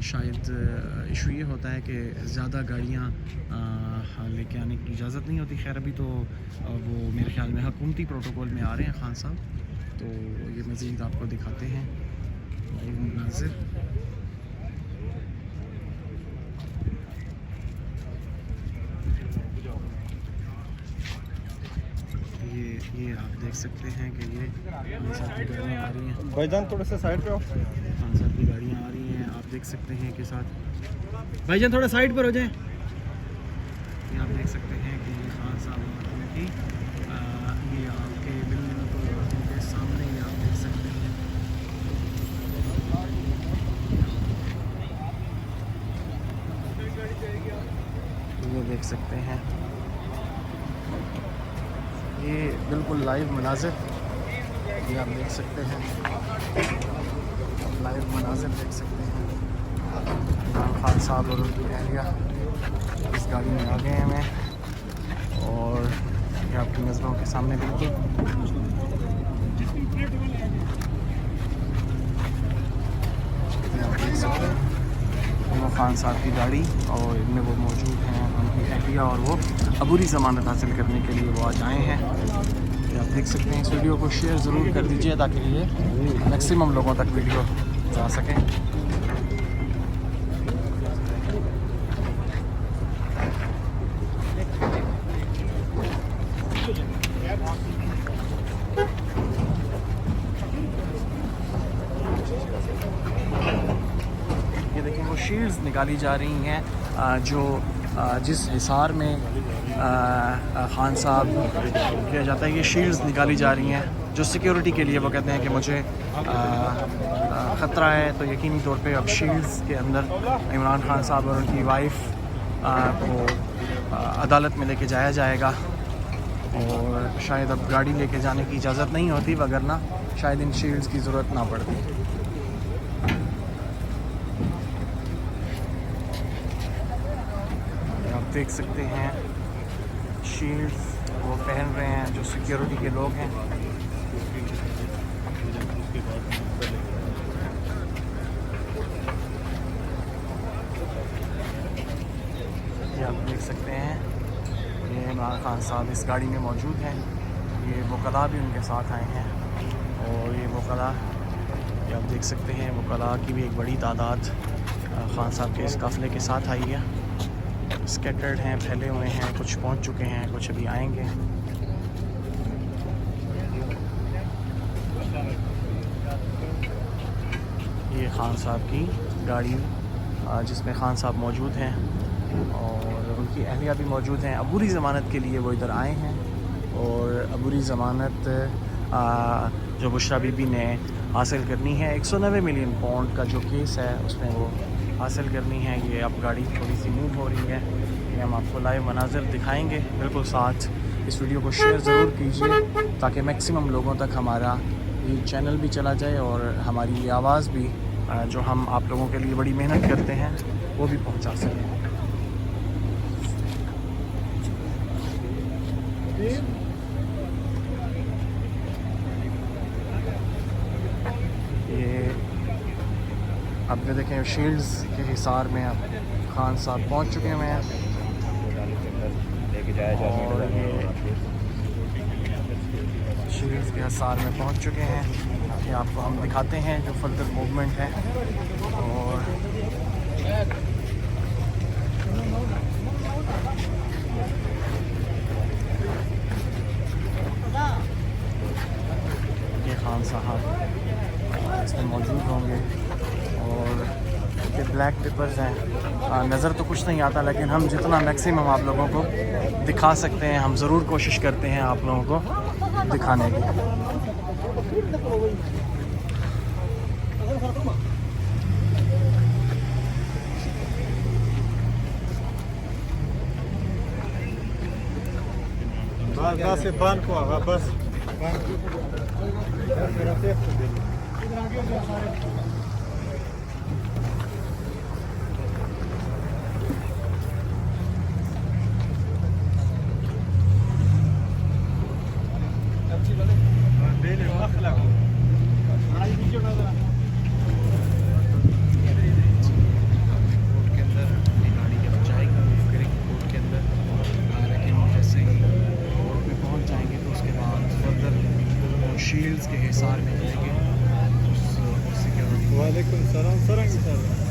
शायद इशू ये होता है कि ज़्यादा गाड़ियाँ लेके आने की इजाज़त नहीं होती। खैर अभी तो वो मेरे ख्याल में हुकूमती प्रोटोकॉल में आ रहे हैं खान साहब, तो ये मज़ीद आपको दिखाते हैं लाइव मनाज़िर। ये आप देख सकते हैं कि ये खान साहब की गाड़ियाँ आ रही हैं। भाईजान थोड़ा सा साइड पे हो। खान साहब की गाड़ियाँ आ रही हैं, आप देख सकते हैं कि साथ भाईजान थोड़ा साइड पर हो जाएं। ये आप देख सकते हैं कि ये खान साहब की ये आपके बिल्कुल के सामने ही आप देख सकते हैं। ये देख सकते हैं, ये बिल्कुल लाइव मनाज़िर ये आप देख सकते हैं, लाइव मनाज़िर देख सकते हैं। इमरान खान साहब और उनकी अहलिया इस गाड़ी में आ गए हैं हमें, और ये आपकी नज़रों के सामने बिल्कुल आप देख सकते हैं इमरान खान साहब की गाड़ी, और इनमें वो मौजूद हैं उनकी अहलिया, और वो अबूरी ज़मानत हासिल करने के लिए वो आज आए हैं। ये आप देख सकते हैं। इस वीडियो को शेयर ज़रूर कर दीजिए ताकि ये मैक्सिमम लोगों तक वीडियो जा सके। ये देखें वो शील्ड्स निकाली जा रही हैं जो जिस हिसार में खान साहब किया जाता है। ये शील्ड्स निकाली जा रही हैं जो सिक्योरिटी के लिए वो कहते हैं कि मुझे ख़तरा है, तो यकीनी तौर पे अब शील्ड्स के अंदर इमरान खान साहब और उनकी वाइफ को अदालत में लेके जाया जाएगा, और शायद अब गाड़ी लेके जाने की इजाज़त नहीं होती, वगरना शायद इन शील्ड्स की ज़रूरत ना पड़ती। आप देख सकते हैं शील्ड्स वो पहन रहे हैं जो सिक्योरिटी के लोग हैं। ये आप देख सकते हैं, ये इमरान खान साहब इस गाड़ी में मौजूद हैं। ये वकला भी उनके साथ आए हैं, और ये वकला ये आप देख सकते हैं, वकला की भी एक बड़ी तादाद खान साहब के इस काफ़िले के साथ आई है। स्कैटर्ड हैं, फैले हुए हैं, कुछ पहुंच चुके हैं, कुछ अभी आएंगे। ये खान साहब की गाड़ी जिसमें खान साहब मौजूद हैं और उनकी अहलिया भी मौजूद हैं। अबूरी ज़मानत के लिए वो इधर आए हैं, और अबूरी ज़मानत जो बुशरा बीबी ने हासिल करनी है, 190 मिलियन पाउंड का जो केस है उसमें वो हासिल करनी है। ये अब गाड़ी थोड़ी सी मूव हो रही है, ये हम आपको लाइव मनाज़िर दिखाएंगे। बिल्कुल साथ इस वीडियो को शेयर ज़रूर कीजिए ताकि मैक्सिमम लोगों तक हमारा ये चैनल भी चला जाए, और हमारी ये आवाज़ भी जो हम आप लोगों के लिए बड़ी मेहनत करते हैं वो भी पहुंचा सकें। ये अब ये देखें शील्ड्स के हिसार में अब खान साहब पहुंच चुके हुए हैं, और ये शील्ड्स के हिसार में पहुंच चुके हैं। ये आपको हम दिखाते हैं जो फर्दर मूवमेंट है। और ये खान साहब इसमें मौजूद होंगे, और ये ब्लैक पेपर्स हैं। नज़र तो कुछ नहीं आता, लेकिन हम जितना मैक्सिमम आप लोगों को दिखा सकते हैं हम ज़रूर कोशिश करते हैं आप लोगों को दिखाने की। से पान को बस शील्ड्स के हिसार में मिलेंगे उस सिक्योरिटी। वालेकुम सलाम, सरंग